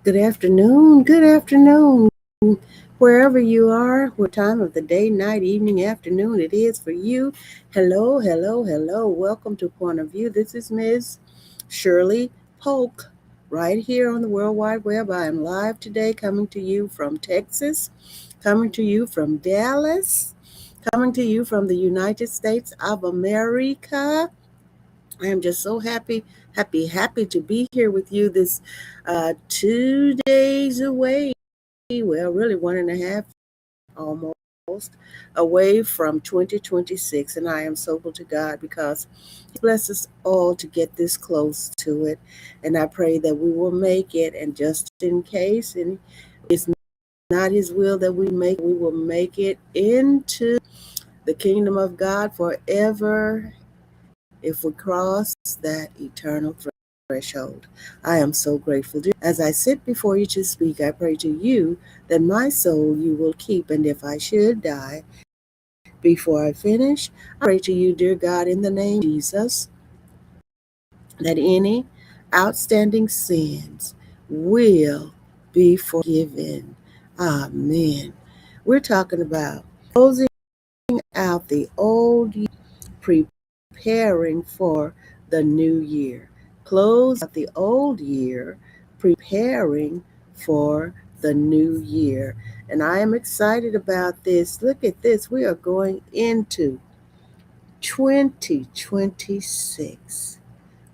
Good afternoon, wherever you are, what time of the day, night, evening, afternoon it is for you. Hello, hello, hello. Welcome to Point of View. This is Ms. Shirley Polk, right here on the World Wide Web. I am live today, coming to you from Texas, coming to you from Dallas, coming to you from the United States of America. I am just so happy to be here with you this 2 days away. Well, really 1.5 almost away from 2026. And I am so grateful to God because He blessed us all to get this close to it. And I pray that we will make it. And just in case, and it's not His will that we will make it into the kingdom of God forever if we cross that eternal threshold. I am so grateful. As I sit before you to speak, I pray to you that my soul you will keep. And if I should die before I finish, I pray to you, dear God, in the name of Jesus, that any outstanding sins will be forgiven. Amen. We're talking about closing out the old year, preparing for the new year. Close out the old year, preparing for the new year. And I am excited about this. Look at this. We are going into 2026.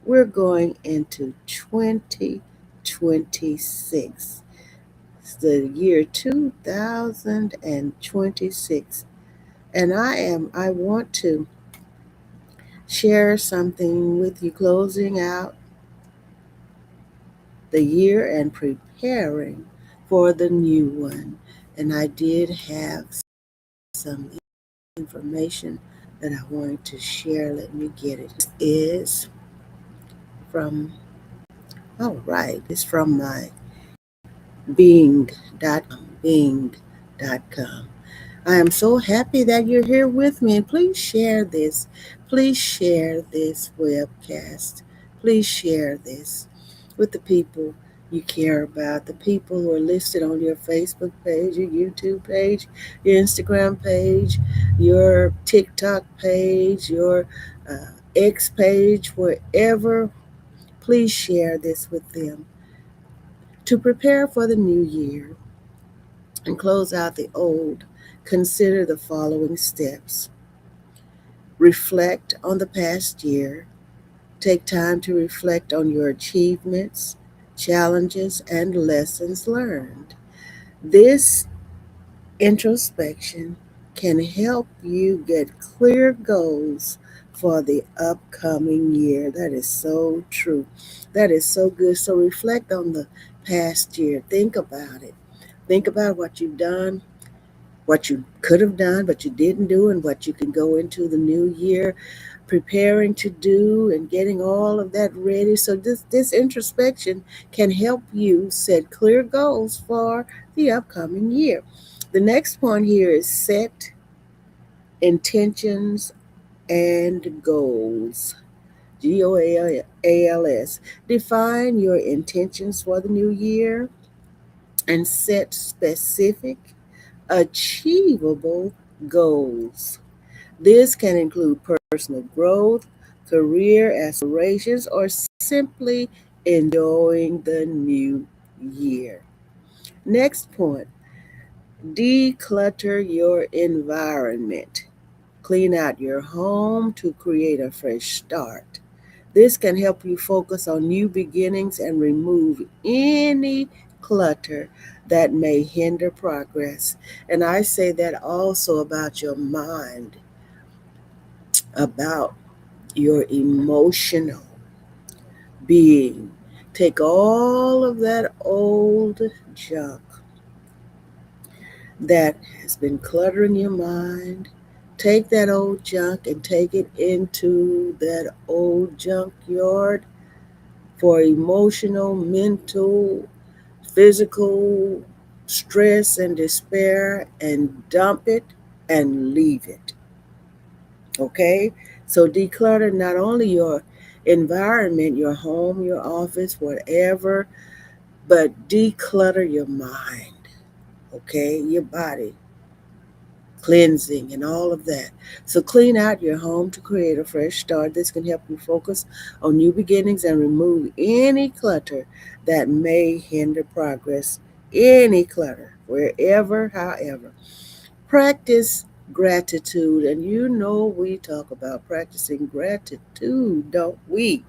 We're going into 2026. It's the year 2026. And I want to share something with you, closing out the year and preparing for the new one. And I did have some information that I wanted to share. Let me get it. This is from, all right, it's from my Bing.com. I am so happy that you're here with me, and please share this. Please share this webcast. Please share this with the people you care about, the people who are listed on your Facebook page, your YouTube page, your Instagram page, your TikTok page, your X page, wherever. Please share this with them. To prepare for the new year and close out the old, consider the following steps. Reflect on the past year. Take time to reflect on your achievements, challenges, and lessons learned. This introspection can help you get clear goals for the upcoming year. That is so true. That is so good. So reflect on the past year. Think about it. Think about what you've done, what you could have done, but you didn't do, and what you can go into the new year preparing to do and getting all of that ready. So this introspection can help you set clear goals for the upcoming year. The next point here is set intentions and goals. GOALS. Define your intentions for the new year and set specific, achievable goals. This can include personal growth, career aspirations, or simply enjoying the new year. Next point, declutter your environment. Clean out your home to create a fresh start. This can help you focus on new beginnings and remove any clutter that may hinder progress. And I say that also about your mind, about your emotional being. Take all of that old junk that has been cluttering your mind. Take that old junk and take it into that old junkyard for emotional, mental, physical stress and despair, and dump it and leave it. Okay? So declutter not only your environment, your home, your office, whatever, but declutter your mind, okay? Your body, cleansing and all of that. So clean out your home to create a fresh start. This can help you focus on new beginnings and remove any clutter that may hinder progress. Any clutter, wherever, however. Practice gratitude. And you know we talk about practicing gratitude, don't we?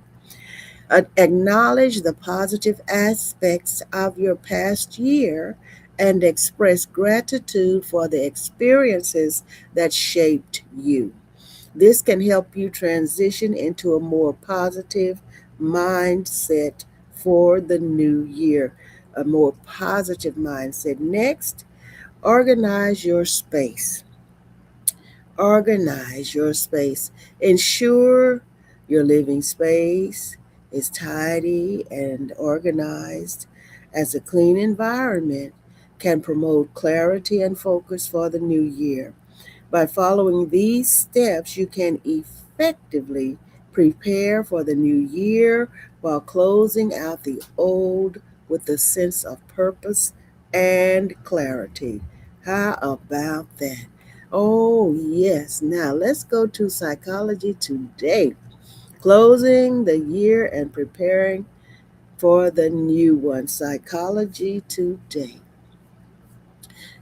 Acknowledge the positive aspects of your past year and express gratitude for the experiences that shaped you. This can help you transition into a more positive mindset for the new year. A more positive mindset. Next, organize your space. Organize your space. Ensure your living space is tidy and organized, as a clean environment can promote clarity and focus for the new year. By following these steps, you can effectively prepare for the new year while closing out the old with a sense of purpose and clarity. How about that? Oh, yes. Now let's go to psychology today. Closing the year and preparing for the new one. Psychology today.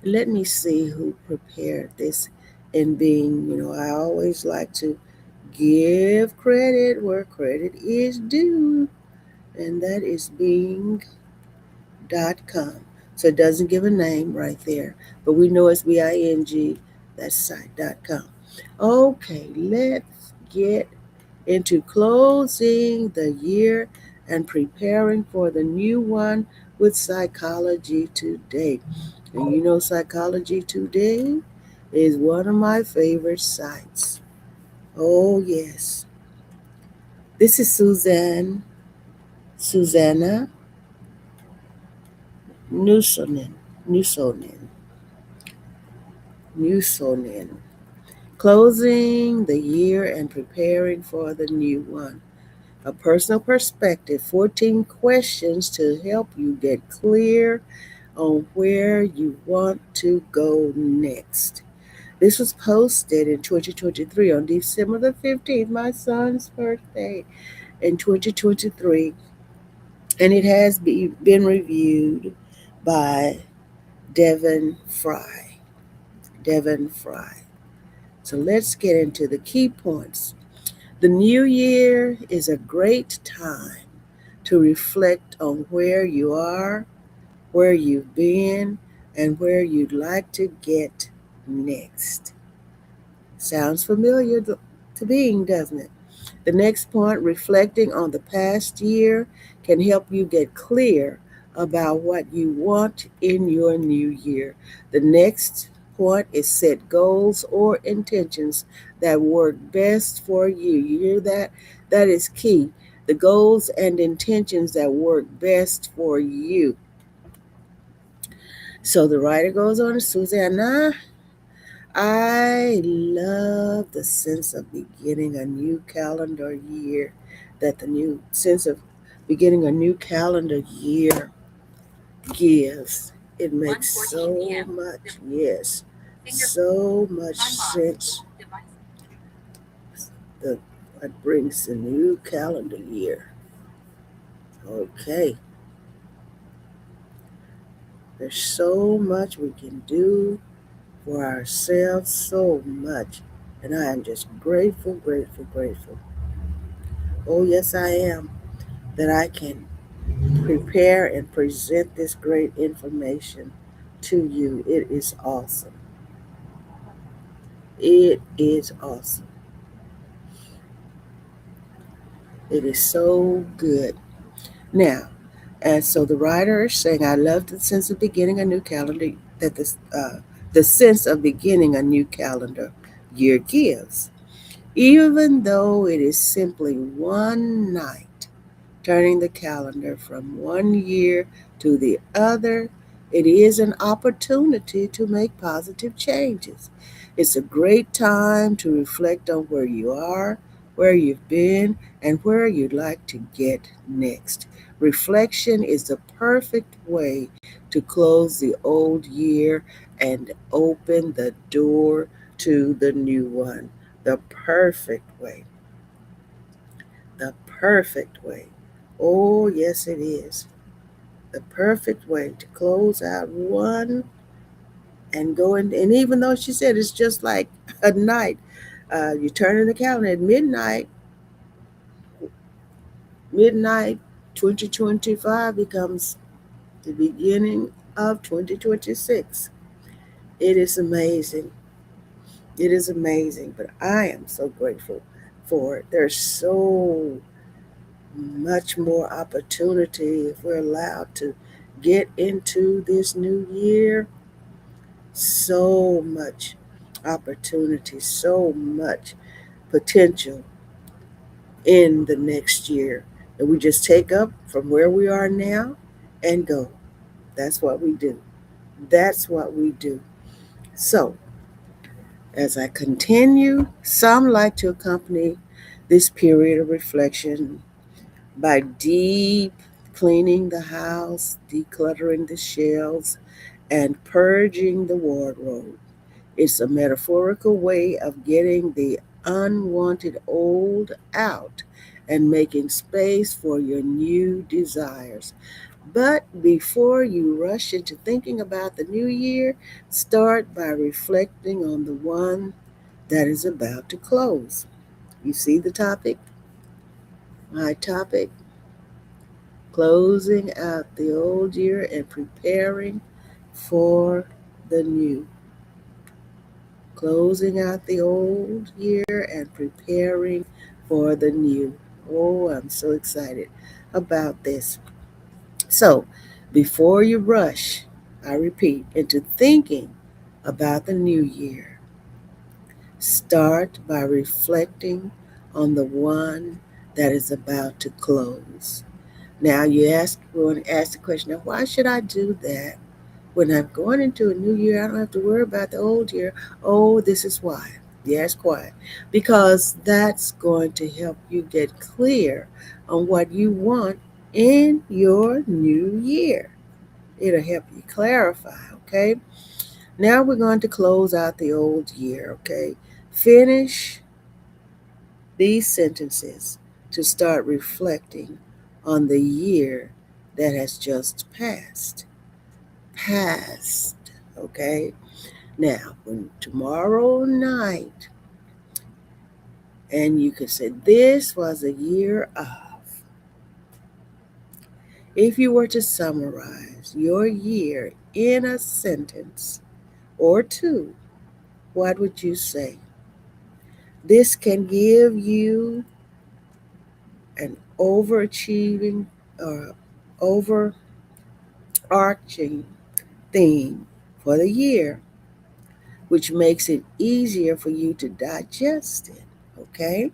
Let me see who prepared this. And being, I always like to give credit where credit is due, and that is Bing.com. So it doesn't give a name right there, but we know it's Bing. That's site.com. Okay, let's get into closing the year and preparing for the new one with Psychology Today. And you know, Psychology Today is one of my favorite sites. Oh, yes. This is Susanna Newsonen, Newsonen, Newsonen. Closing the year and preparing for the new one. A personal perspective, 14 questions to help you get clear on where you want to go next. This was posted in 2023 on December the 15th, my son's birthday in 2023, and it has been reviewed by Devin Fry. Devin Fry. So let's get into the key points. The new year is a great time to reflect on where you are, where you've been, and where you'd like to get next. Sounds familiar to being, doesn't it? The next point, reflecting on the past year, can help you get clear about what you want in your new year. The next point is set goals or intentions that work best for you. You hear that? That is key. The goals and intentions that work best for you. So the writer goes on, Susanna, I love the sense of beginning a new calendar year, that the new sense of beginning a new calendar year gives. It makes so much, yes, so much sense. The what brings the new calendar year. Okay, there's so much we can do for ourselves, so much. And I am just grateful, grateful, grateful. Oh, yes, I am, that I can prepare and present this great information to you. It is awesome. It is awesome. It is so good. Now, and so the writer is saying, I love the sense of beginning a new calendar, that the sense of beginning a new calendar year gives. Even though it is simply one night, turning the calendar from one year to the other, it is an opportunity to make positive changes. It's a great time to reflect on where you are, where you've been, and where you'd like to get next. Reflection is the perfect way to close the old year and open the door to the new one. The perfect way. The perfect way. Oh, yes, it is. The perfect way to close out one and go in. And even though she said it's just like a night, you turn in the calendar at midnight 2025 becomes the beginning of 2026. It is amazing. It is amazing, but I am so grateful for it. There's so much more opportunity if we're allowed to get into this new year. So much opportunity, so much potential in the next year. And we just take up from where we are now and go. That's what we do. That's what we do. So, as I continue, some like to accompany this period of reflection by deep cleaning the house, decluttering the shelves, and purging the wardrobe. It's a metaphorical way of getting the unwanted old out and making space for your new desires. But before you rush into thinking about the new year, start by reflecting on the one that is about to close. You see the topic? My topic: closing out the old year and preparing for the new. Closing out the old year and preparing for the new. Oh, I'm so excited about this. So, before you rush, I repeat, into thinking about the new year, start by reflecting on the one that is about to close. Now, want to ask the question, now, why should I do that? When I'm going into a new year, I don't have to worry about the old year. Oh, this is why. Yes, quiet. Because that's going to help you get clear on what you want in your new year. It'll help you clarify, okay? Now we're going to close out the old year, okay? Finish these sentences to start reflecting on the year that has just passed. Passed, okay? Now, when tomorrow night, and you could say, this was a year of. If you were to summarize your year in a sentence or two, what would you say? This can give you an overachieving or overarching theme for the year, which makes it easier for you to digest it, okay?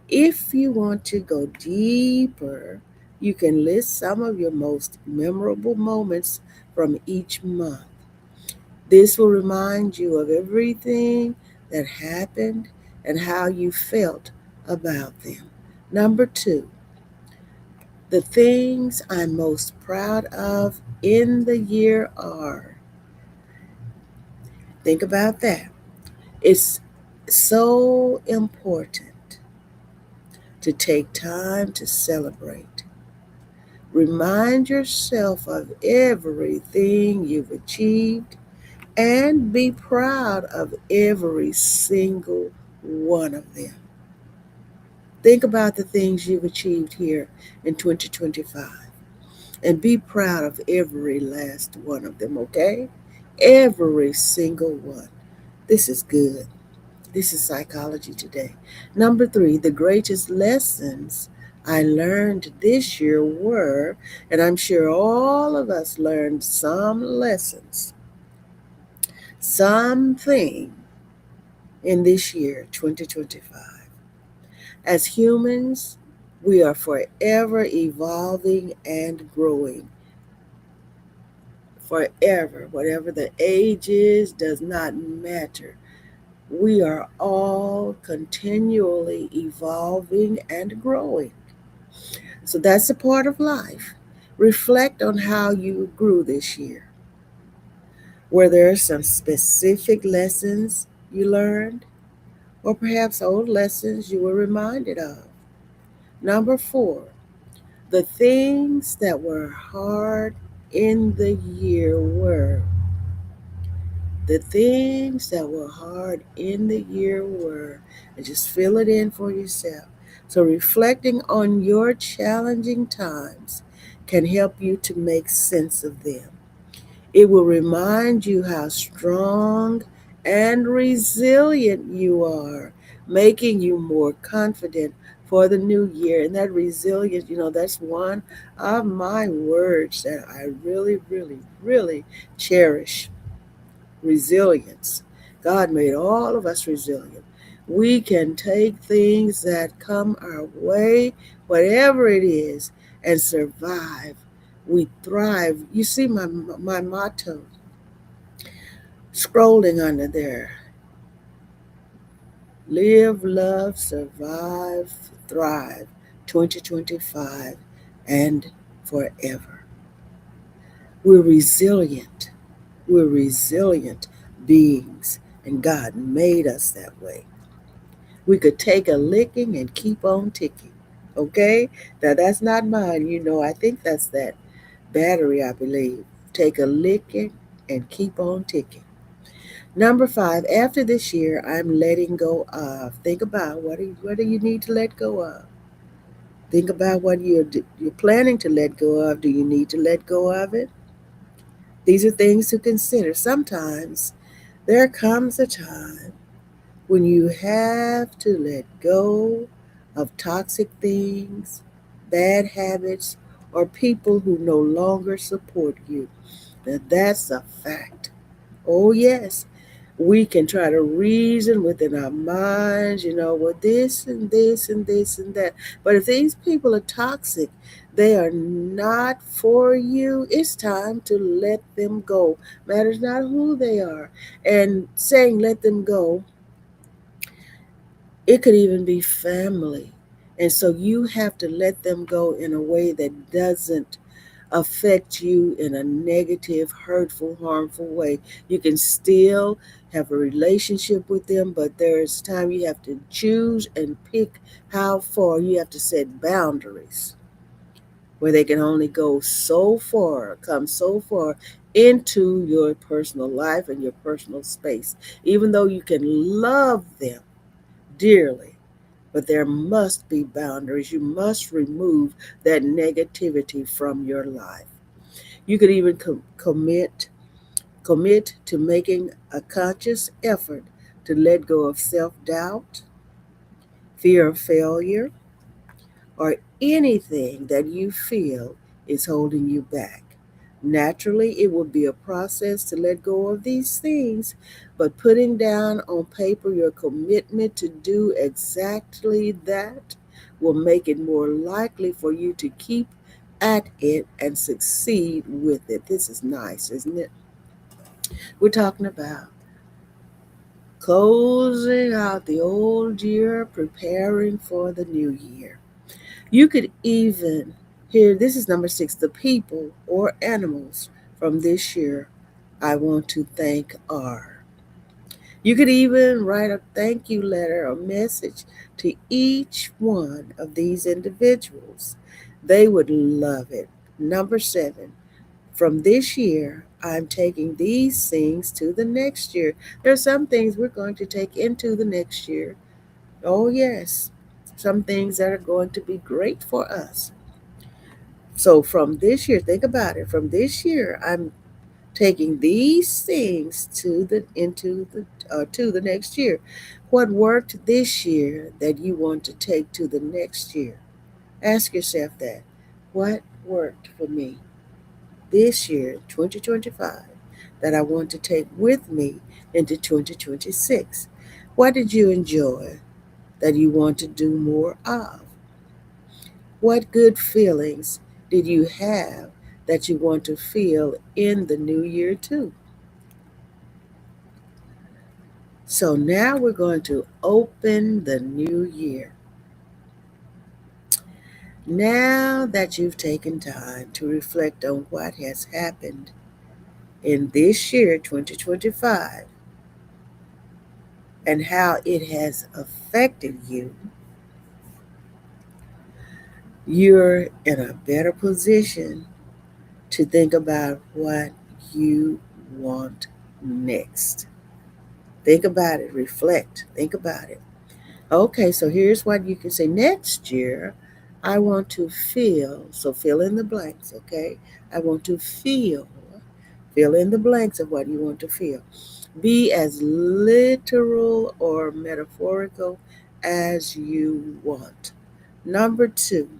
If you want to go deeper, you can list some of your most memorable moments from each month. This will remind you of everything that happened and how you felt about them. Number two, the things I'm most proud of in the year are. Think about that. It's so important to take time to celebrate. Remind yourself of everything you've achieved and be proud of every single one of them. Think about the things you've achieved here in 2025 and be proud of every last one of them, okay? Every single one. This is good. This is psychology today. Number three, the greatest lessons I learned this year were, and I'm sure all of us learned some lessons, something in this year, 2025. As humans, we are forever evolving and growing. Forever, whatever the age is, does not matter. We are all continually evolving and growing. So that's a part of life. Reflect on how you grew this year. Were there some specific lessons you learned, or perhaps old lessons you were reminded of? Number four, the things that were hard in the year were. The things that were hard in the year were, and just fill it in for yourself. So, reflecting on your challenging times can help you to make sense of them. It will remind you how strong and resilient you are, making you more confident for the new year. And that resilience, that's one of my words that I really, really, really cherish. Resilience. God made all of us resilient. We can take things that come our way, whatever it is, and survive. We thrive. You see my motto scrolling under there: live, love, survive, thrive, 2025 and forever. We're resilient. We're resilient beings, and God made us that way. We could take a licking and keep on ticking. Okay? Now that's not mine, I think that's that battery, I believe. Take a licking and keep on ticking. Number five, after this year, I'm letting go of. Think about what do you need to let go of? Think about what you're planning to let go of. Do you need to let go of it? These are things to consider. Sometimes there comes a time when you have to let go of toxic things, bad habits, or people who no longer support you. Now that's a fact. Oh, yes. We can try to reason within our minds, well, this and this and this and that. But if these people are toxic, they are not for you, it's time to let them go. Matters not who they are. And saying let them go, it could even be family. And so you have to let them go in a way that doesn't affect you in a negative, hurtful, harmful way. You can still have a relationship with them, but there's time you have to choose and pick how far. You have to set boundaries where they can only go so far, come so far into your personal life and your personal space, even though you can love them dearly. But there must be boundaries. You must remove that negativity from your life. You could even commit to making a conscious effort to let go of self-doubt, fear of failure, or anything that you feel is holding you back. Naturally, it will be a process to let go of these things, but putting down on paper your commitment to do exactly that will make it more likely for you to keep at it and succeed with it. This is nice, isn't it? We're talking about closing out the old year, preparing for the new year. You could even hear this is number six, the people or animals from this year I want to thank are. You could even write a thank you letter or message to each one of these individuals. They would love it. Number seven, from this year, I'm taking these things to the next year. There are some things we're going to take into the next year. Oh, yes. Some things that are going to be great for us. So from this year, think about it. From this year, I'm taking these things to the next year. What worked this year that you want to take to the next year? Ask yourself that. What worked for me this year, 2025, that I want to take with me into 2026? What did you enjoy that you want to do more of? What good feelings did you have that you want to feel in the new year too? So now we're going to open the new year. Now that you've taken time to reflect on what has happened in this year, 2025, and how it has affected you, you're in a better position to think about what you want next. Think about it, reflect, think about it. Okay, so here's what you can say. Next year, I want to feel, so fill in the blanks, okay? I want to feel, fill in the blanks of what you want to feel. Be as literal or metaphorical as you want. Number two,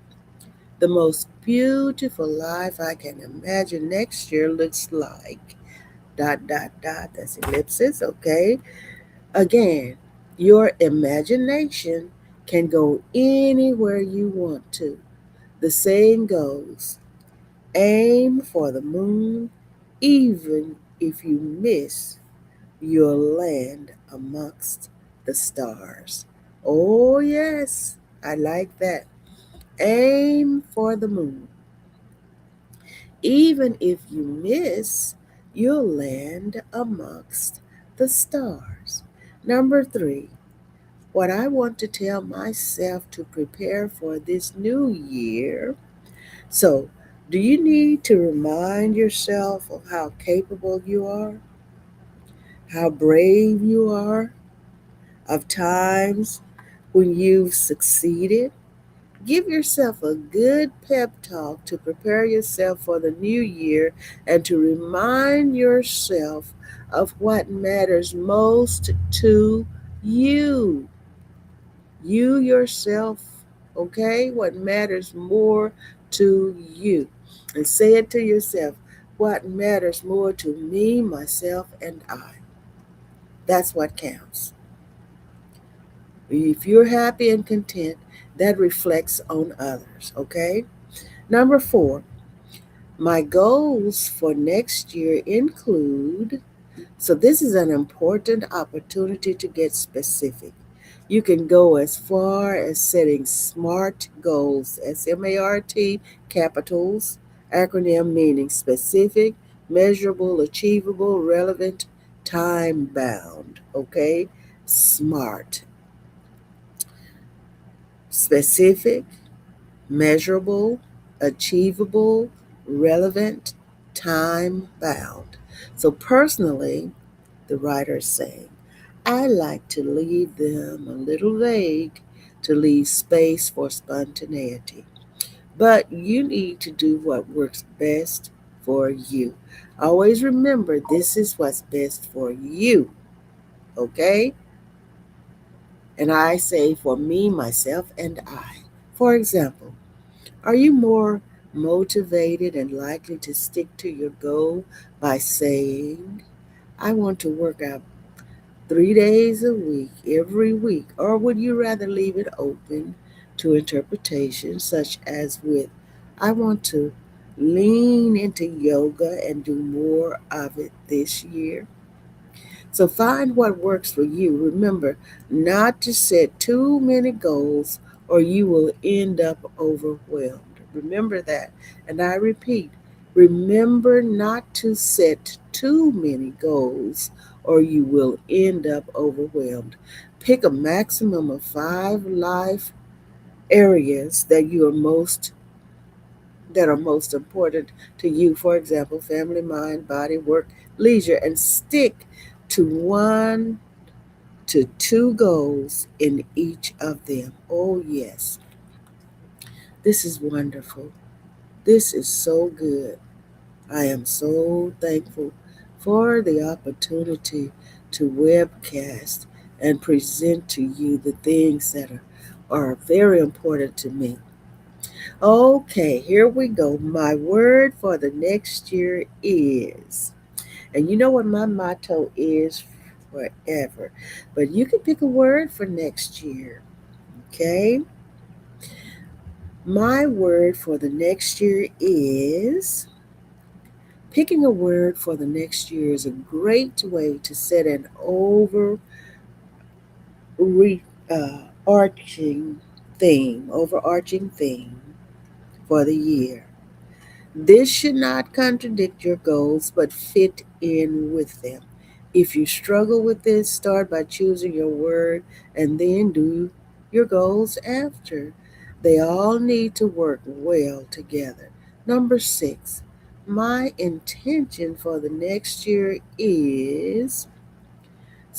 the most beautiful life I can imagine next year looks like dot dot dot. That's ellipsis, okay? Again, your imagination can go anywhere you want to. The saying goes, aim for the moon, even if you miss, you'll land amongst the stars. Oh, yes, I like that. Aim for the moon. Even if you miss, you'll land amongst the stars. Number three, what I want to tell myself to prepare for this new year. So, do you need to remind yourself of how capable you are, how brave you are, of times when you've succeeded? Give yourself a good pep talk to prepare yourself for the new year and to remind yourself of what matters most to you. You yourself, okay? What matters more to you. And say it to yourself, what matters more to me, myself, and I. That's what counts. If you're happy and content, that reflects on others, okay? Number four, my goals for next year include, so this is an important opportunity to get specific. You can go as far as setting SMART goals, SMART, capitals, acronym meaning specific, measurable, achievable, relevant, time bound. Okay? SMART. Specific, measurable, achievable, relevant, time bound. So, personally, the writer is saying, I like to leave them a little vague to leave space for spontaneity. But you need to do what works best for you. Always remember this is what's best for you, okay? And I say for me, myself, and I. For example, are you more motivated and likely to stick to your goal by saying, I want to work out 3 days a week, every week? Or would you rather leave it open to interpretation, such as with, I want to lean into yoga and do more of it this year? So find what works for you. Remember not to set too many goals or you will end up overwhelmed. Remember that. And I repeat, remember not to set too many goals or you will end up overwhelmed. Pick a maximum of 5 life areas that are most important to you. For example, family, mind, body, work, leisure, and stick to 1 to 2 goals in each of them. Oh, yes, this is wonderful. This is so good. I am so thankful for the opportunity to webcast and present to you the things that are very important to me. Okay, here we go. My word for the next year is, and you know what my motto is forever, but you can pick a word for next year, okay? My word for the next year is, picking a word for the next year is a great way to set an overview arching overarching theme for the year. This should not contradict your goals, but fit in with them. If you struggle with this, start by choosing your word and then do your goals after. They all need to work well together. Number 6, my intention for the next year is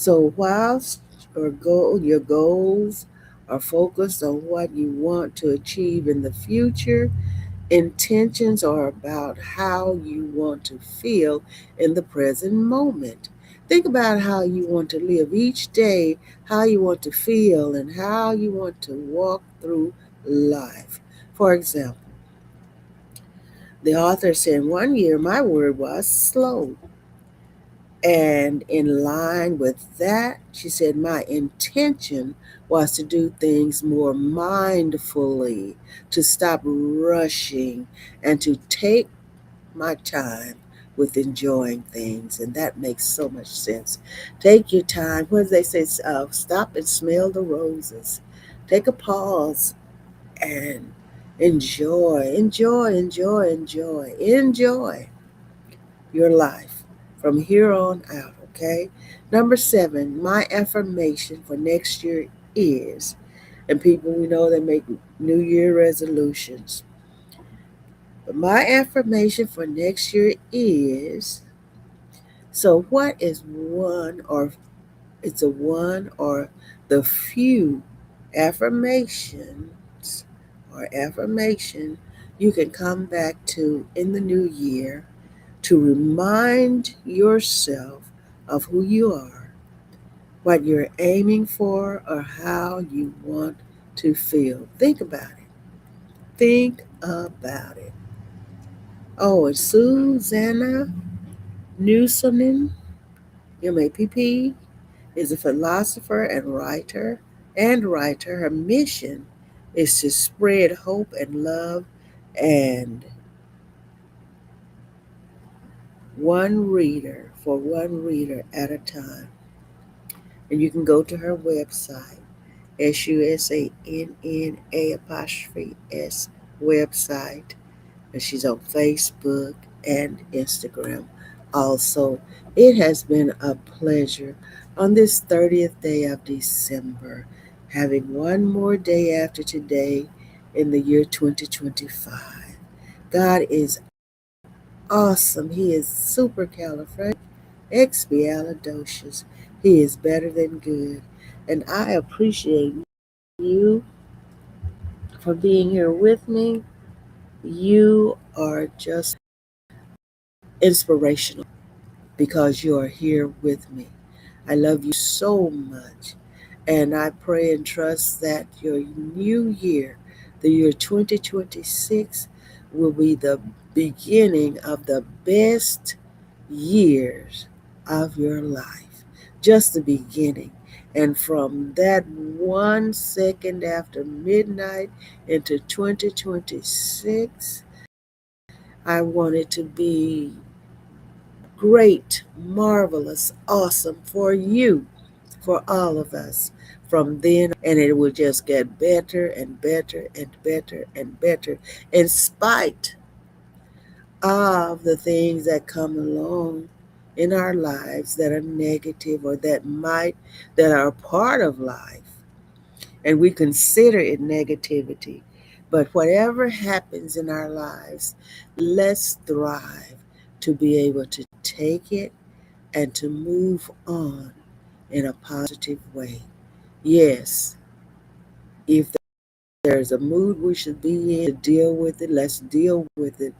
whilst your goals are focused on what you want to achieve in the future, intentions are about how you want to feel in the present moment. Think about how you want to live each day, how you want to feel, and how you want to walk through life. For example, the author said, one year my word was slow. And in line with that, she said, my intention was to do things more mindfully, to stop rushing, and to take my time with enjoying things. And that makes so much sense. Take your time. What do they say? Stop and smell the roses. Take a pause and enjoy your life from here on out, okay? Number 7, my affirmation for next year is, and people we know they make New Year resolutions, but my affirmation for next year is, what is one or it's a one or the few affirmations or affirmation you can come back to in the new year to remind yourself of who you are, what you're aiming for, or how you want to feel. Think about it. Think about it. Oh, and Susanna Newsonen, MAPP, is a philosopher and writer. Her mission is to spread hope and love, and one reader at a time. And you can go to her website, SUSANNA website, and she's on Facebook and Instagram. Also, it has been a pleasure on this 30th day of December, having one more day after today in the year 2025. God is awesome. He is supercalifragisticexpialidocious. He is better than good. And I appreciate you for being here with me. You are just inspirational because you are here with me. I love you so much. And I pray and trust that your new year, the year 2026, will be the beginning of the best years of your life. Just the beginning. And from that 1 second after midnight into 2026, I want it to be great, marvelous, awesome for you, for all of us from then, and it will just get better and better and better and better in spite of the things that come along in our lives that are negative or that are part of life, and we consider it negativity. But whatever happens in our lives, let's thrive to be able to take it and to move on in a positive way. Yes, if there's a mood we should be in to deal with it, let's deal with it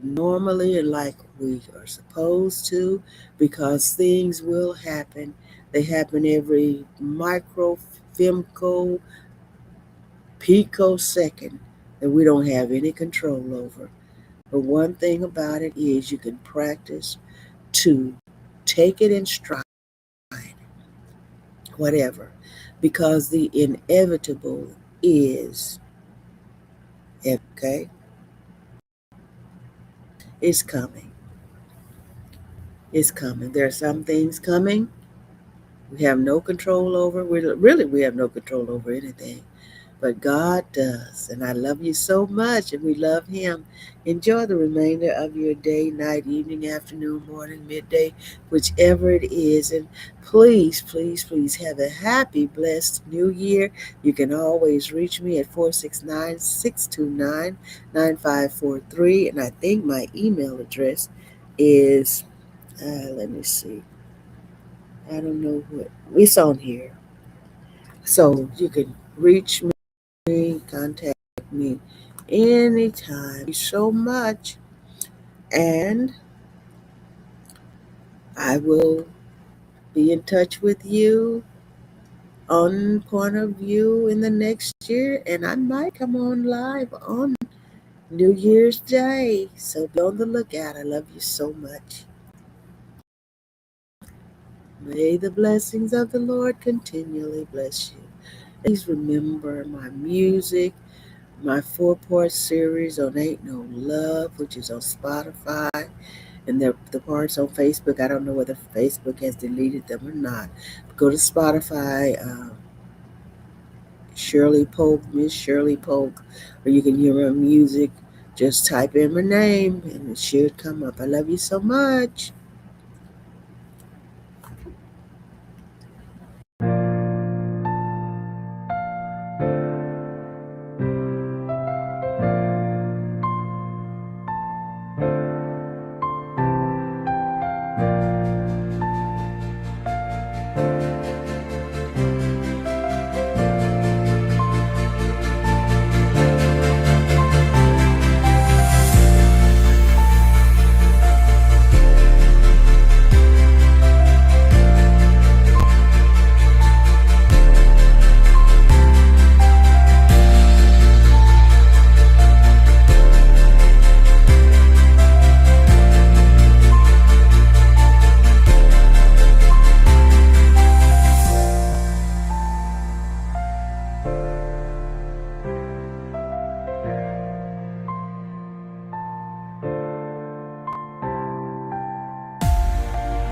normally and like we are supposed to, because things will happen. They happen every micro, femco, picosecond that we don't have any control over. But one thing about it is you can practice to take it in stride, whatever, because the inevitable is, okay, it's coming. It's coming. There are some things coming We have no control over. We have no control over anything, but God does. And I love you so much, and we love Him. Enjoy the remainder of your day, night, evening, afternoon, morning, midday, whichever it is. And please, please, please have a happy, blessed new year. You can always reach me at 469-629-9543. And I think my email address is, let me see, I don't know what, it's on here. So you can reach me, contact me anytime. Thank you so much. And I will be in touch with you on Point of View in the next year. And I might come on live on New Year's Day. So be on the lookout. I love you so much. May the blessings of the Lord continually bless you. Please remember my music, my 4-part series on Ain't No Love, which is on Spotify, and the parts on Facebook. I don't know whether Facebook has deleted them or not. Go to Spotify, Shirley Polk, Miss Shirley Polk, or you can hear my music. Just type in my name and it should come up. I love you so much.